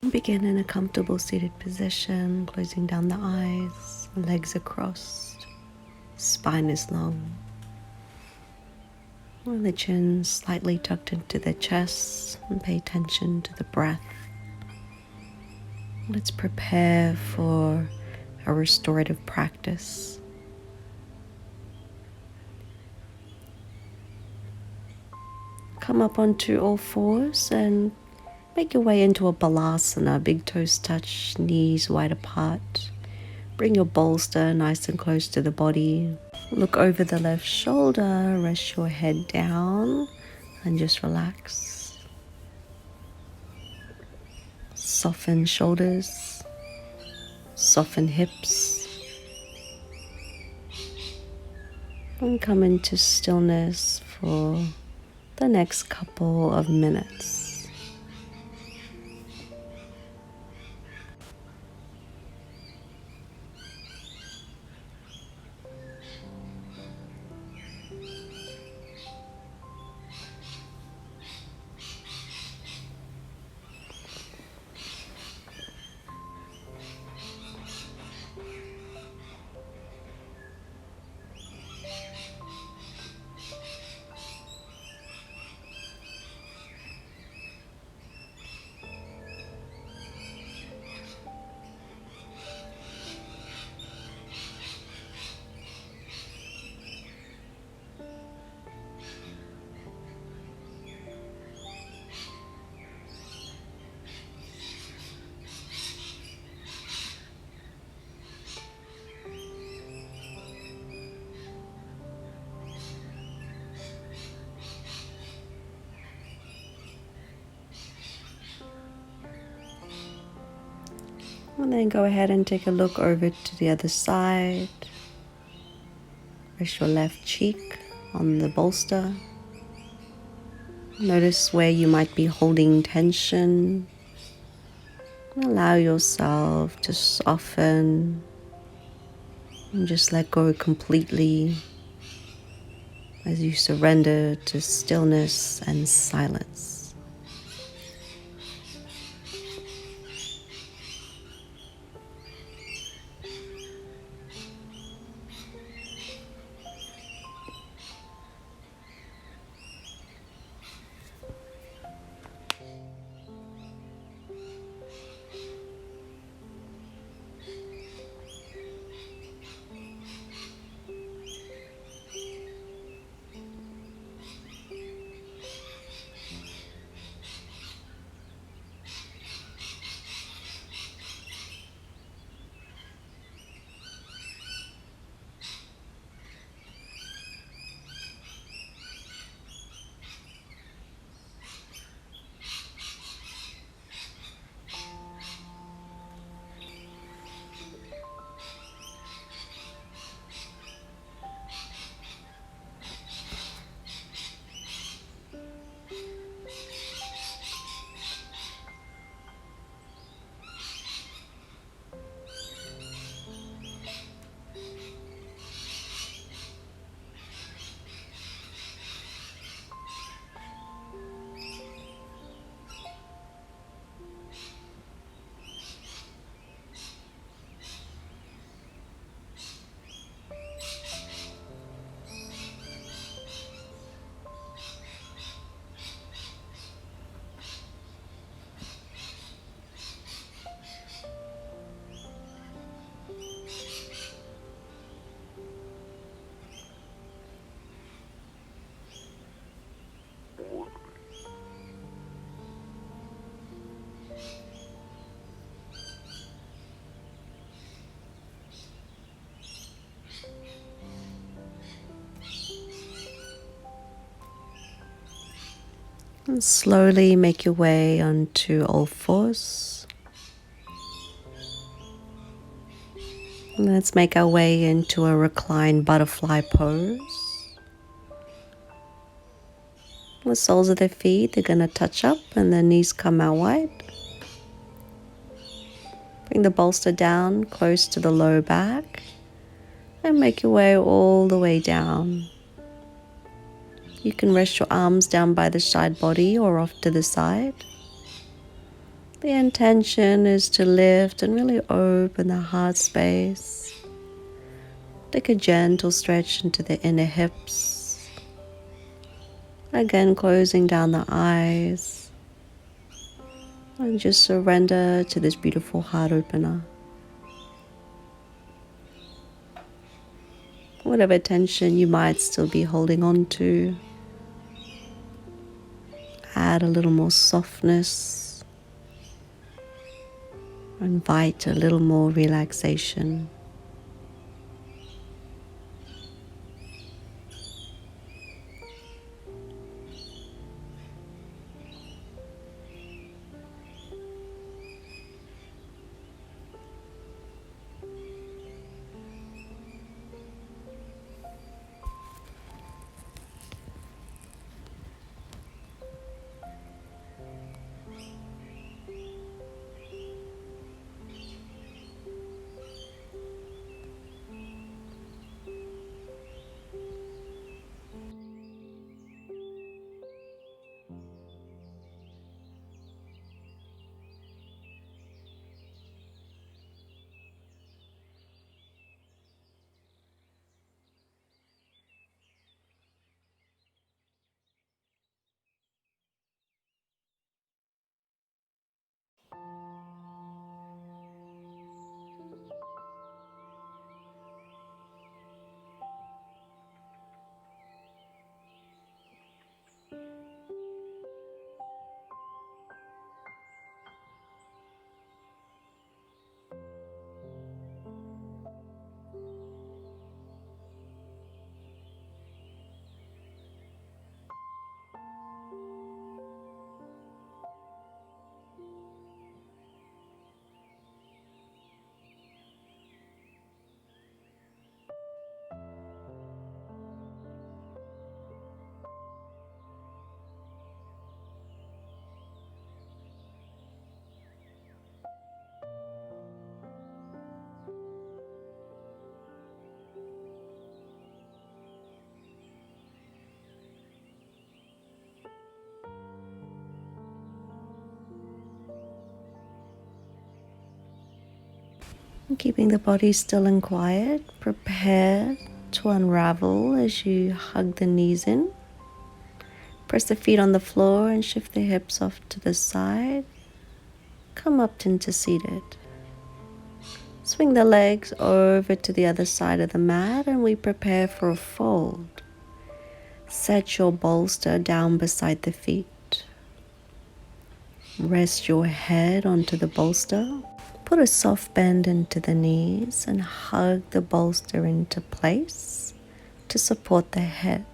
Begin in a comfortable seated position, closing down the eyes, legs are crossed, spine is long, and the chin slightly tucked into the chest, and pay attention to the breath. Let's prepare for a restorative practice. Come up onto all fours and make your way into a balasana, big toes touch, knees wide apart. Bring your bolster nice and close to the body. Look over the left shoulder, rest your head down and just relax. Soften shoulders, soften hips. And come into stillness for the next couple of minutes. And then go ahead and take a look over to the other side. Rest your left cheek on the bolster. Notice where you might be holding tension. Allow yourself to soften and just let go completely as you surrender to stillness and silence. And slowly make your way onto all fours. And let's make our way into a reclined butterfly pose. The soles of the feet, they're going to touch up and the knees come out wide. Bring the bolster down close to the low back and make your way all the way down. You can rest your arms down by the side body or off to the side. The intention is to lift and really open the heart space. Take a gentle stretch into the inner hips. Again, closing down the eyes. And just surrender to this beautiful heart opener. Whatever tension you might still be holding on to, add a little more softness. Invite a little more relaxation. And keeping the body still and quiet, prepare to unravel as you hug the knees in. Press the feet on the floor and shift the hips off to the side. Come up into seated. Swing the legs over to the other side of the mat and we prepare for a fold. Set your bolster down beside the feet. Rest your head onto the bolster. Put a soft bend into the knees and hug the bolster into place to support the head.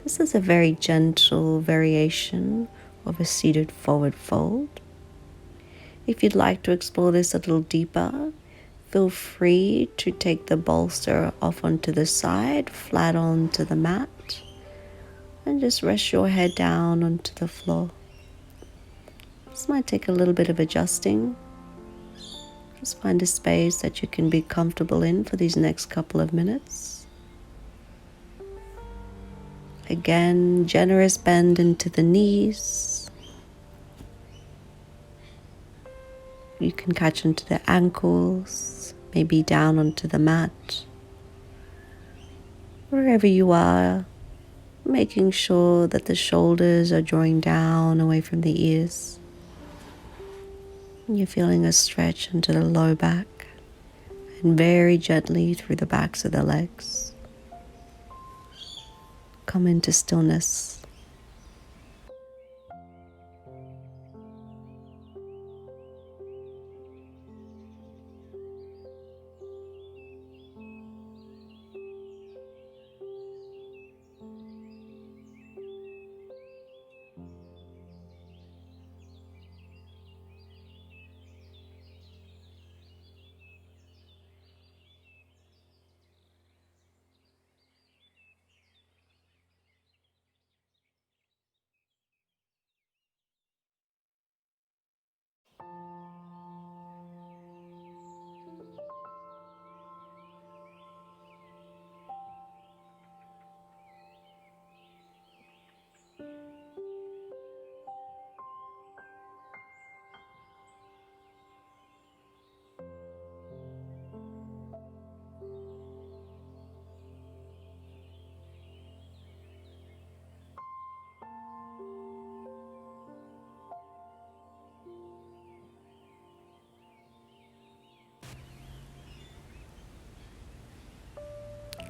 This is a very gentle variation of a seated forward fold. If you'd like to explore this a little deeper, feel free to take the bolster off onto the side, flat onto the mat, and just rest your head down onto the floor. This might take a little bit of adjusting. Just find a space that you can be comfortable in for these next couple of minutes. Again, generous bend into the knees. You can catch into the ankles, maybe down onto the mat. Wherever you are, making sure that the shoulders are drawing down away from the ears. And you're feeling a stretch into the low back and very gently through the backs of the legs. Come into stillness.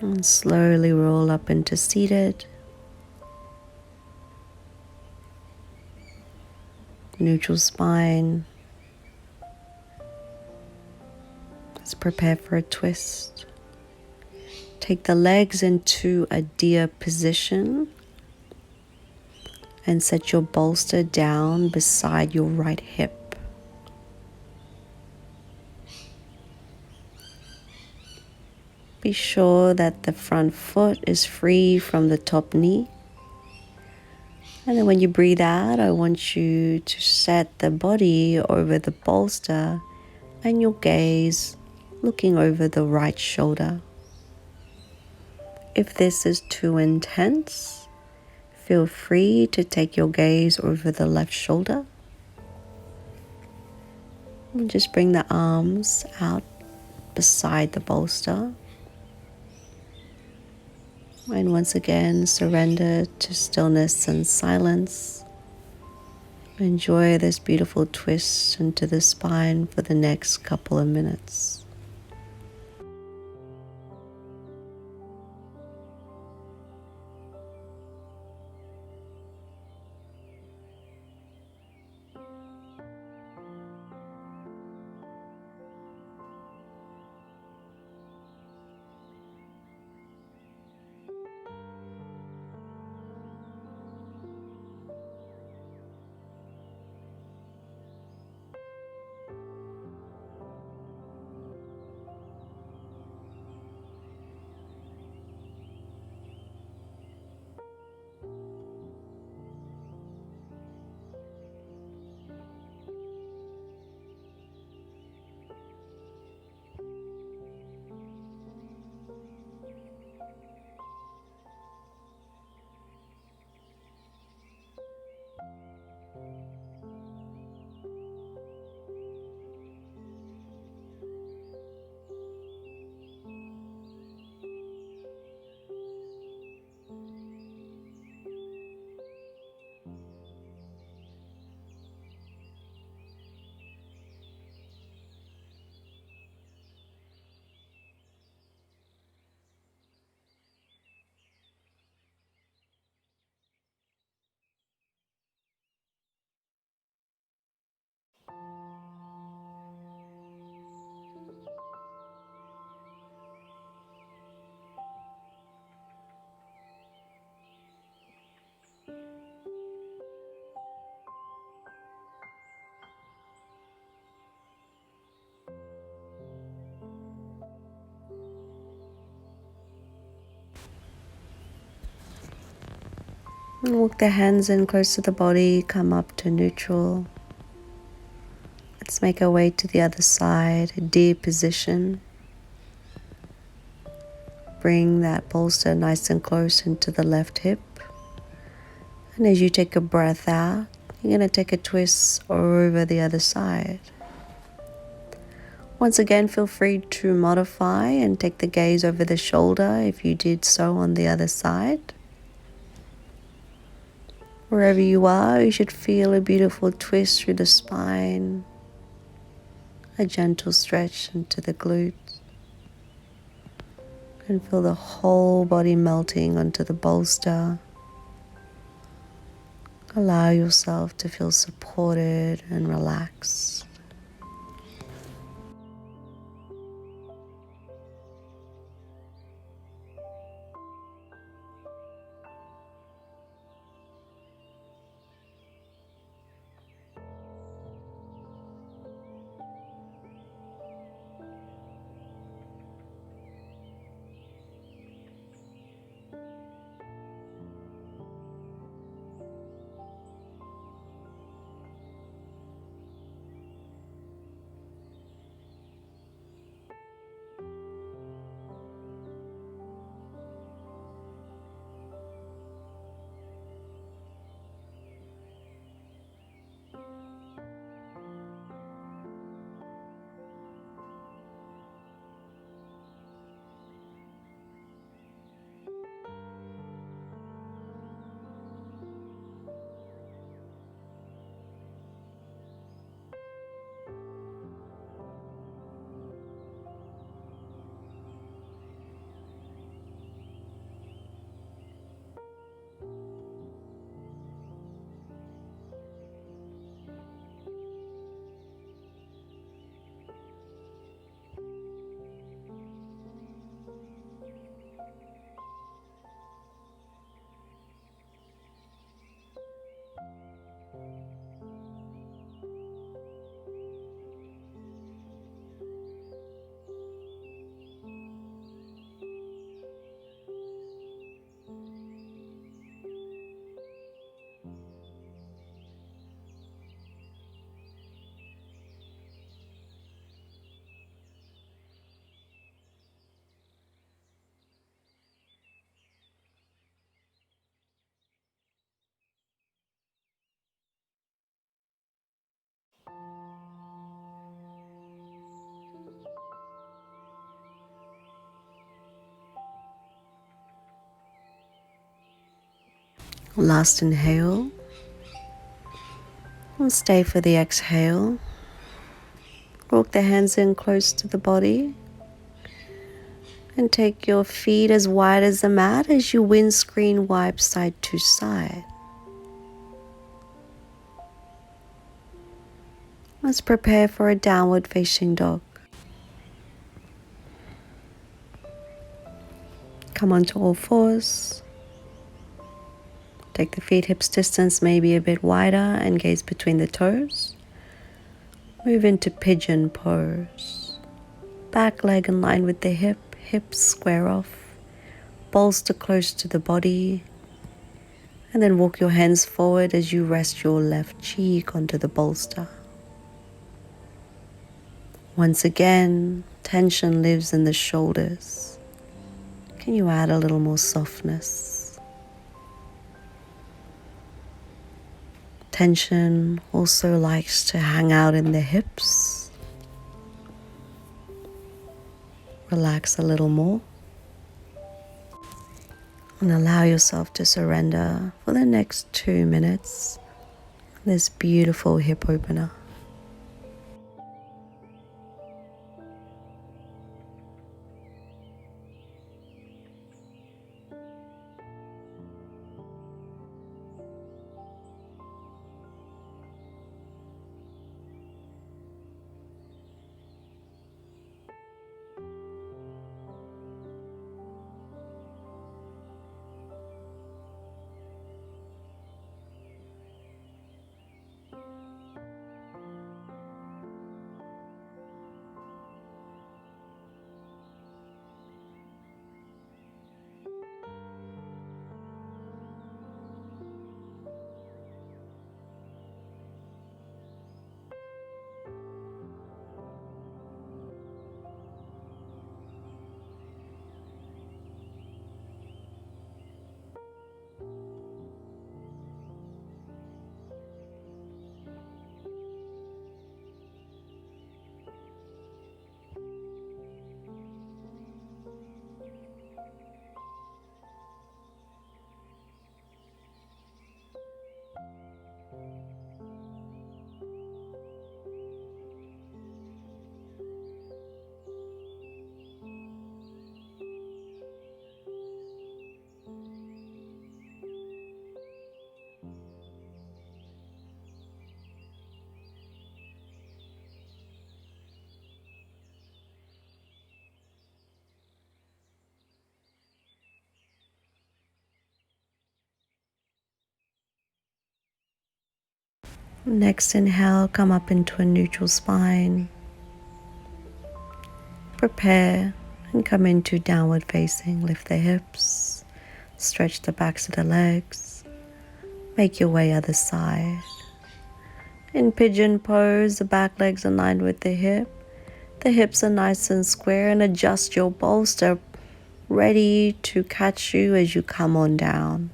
And slowly roll up into seated. Neutral spine. Let's prepare for a twist. Take the legs into a deer position and set your bolster down beside your right hip. Be sure that the front foot is free from the top knee. And then when you breathe out, I want you to set the body over the bolster and your gaze looking over the right shoulder. If this is too intense, feel free to take your gaze over the left shoulder. And just bring the arms out beside the bolster. And once again, surrender to stillness and silence. Enjoy this beautiful twist into the spine for the next couple of minutes. And walk the hands in close to the body, come up to neutral. Let's make our way to the other side, a deer position. Bring that bolster nice and close into the left hip. And as you take a breath out, you're going to take a twist over the other side. Once again, feel free to modify and take the gaze over the shoulder if you did so on the other side. Wherever you are, you should feel a beautiful twist through the spine, a gentle stretch into the glutes, and feel the whole body melting onto the bolster. Allow yourself to feel supported and relaxed. Last inhale. And stay for the exhale. Walk the hands in close to the body. And take your feet as wide as the mat as you windscreen wipe side to side. Let's prepare for a downward facing dog. Come onto all fours. Take the feet hips distance maybe a bit wider and gaze between the toes. Move into Pigeon Pose. Back leg in line with the hip, hips square off. Bolster close to the body. And then walk your hands forward as you rest your left cheek onto the bolster. Once again, tension lives in the shoulders. Can you add a little more softness? Tension also likes to hang out in the hips. Relax a little more. And allow yourself to surrender for the next 2 minutes. This beautiful hip opener. Next inhale, come up into a neutral spine. Prepare and come into downward facing. Lift the hips, stretch the backs of the legs. Make your way other side. In Pigeon Pose, the back legs are aligned with the hip. The hips are nice and square, and adjust your bolster, ready to catch you as you come on down.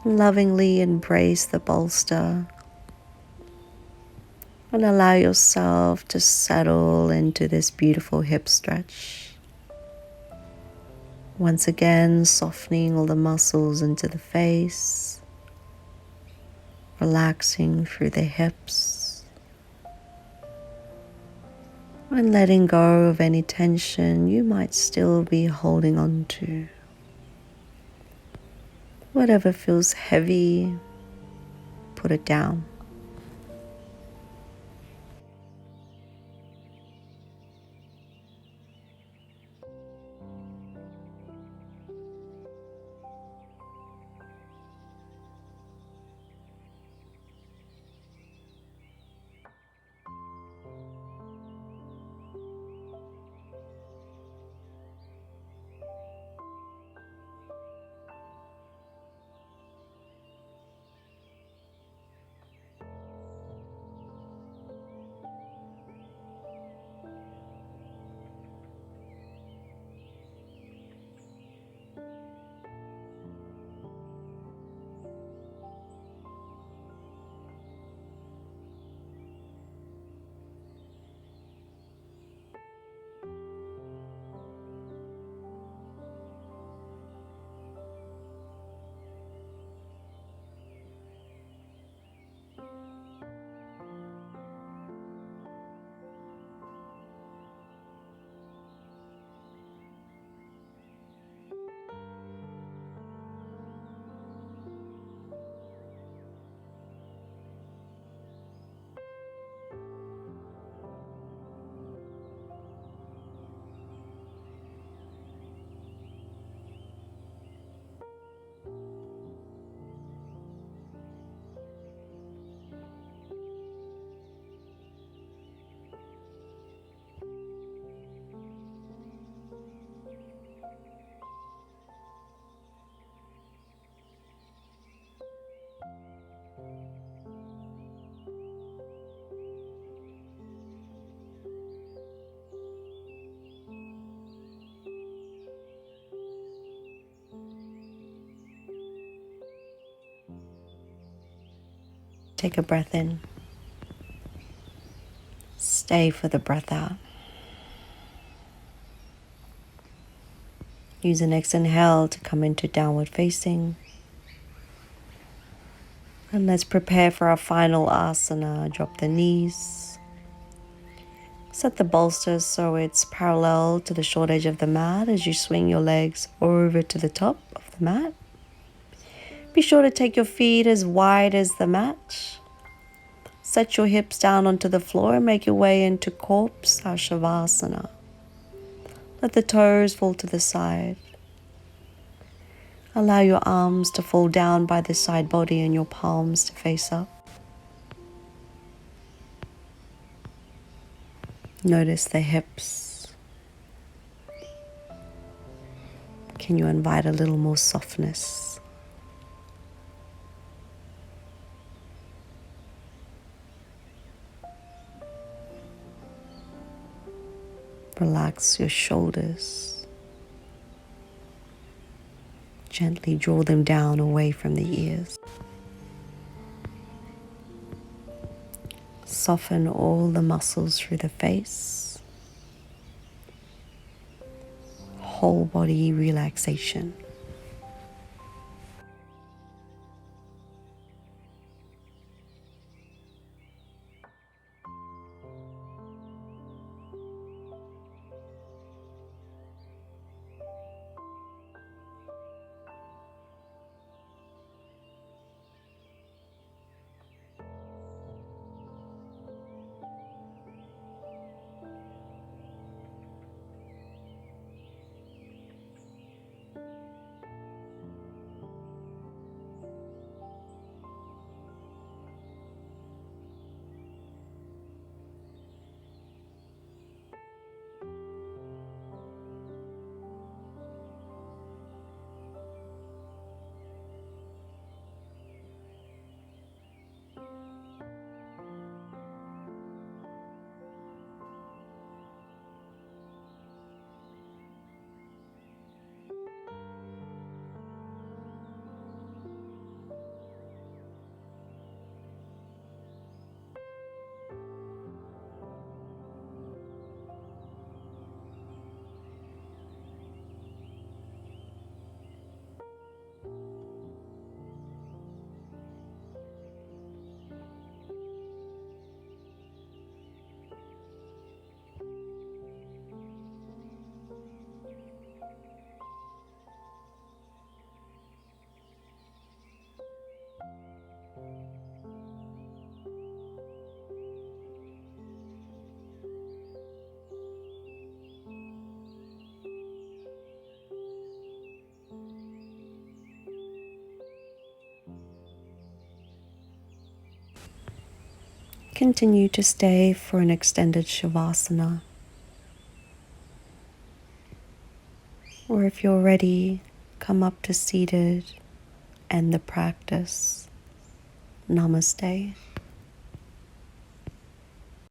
Lovingly embrace the bolster and allow yourself to settle into this beautiful hip stretch. Once again, softening all the muscles into the face, relaxing through the hips, and letting go of any tension you might still be holding on to. Whatever feels heavy, put it down. Take a breath in. Stay for the breath out. Use the next inhale to come into downward facing. And let's prepare for our final asana. Drop the knees. Set the bolster so it's parallel to the short edge of the mat as you swing your legs over to the top of the mat. Be sure to take your feet as wide as the mat. Set your hips down onto the floor and make your way into corpse or Savasana. Let the toes fall to the side. Allow your arms to fall down by the side body and your palms to face up. Notice the hips. Can you invite a little more softness? Relax your shoulders. Gently draw them down away from the ears. Soften all the muscles through the face. Whole body relaxation. Continue to stay for an extended Shavasana. Or if you're ready, come up to seated, end the practice. Namaste.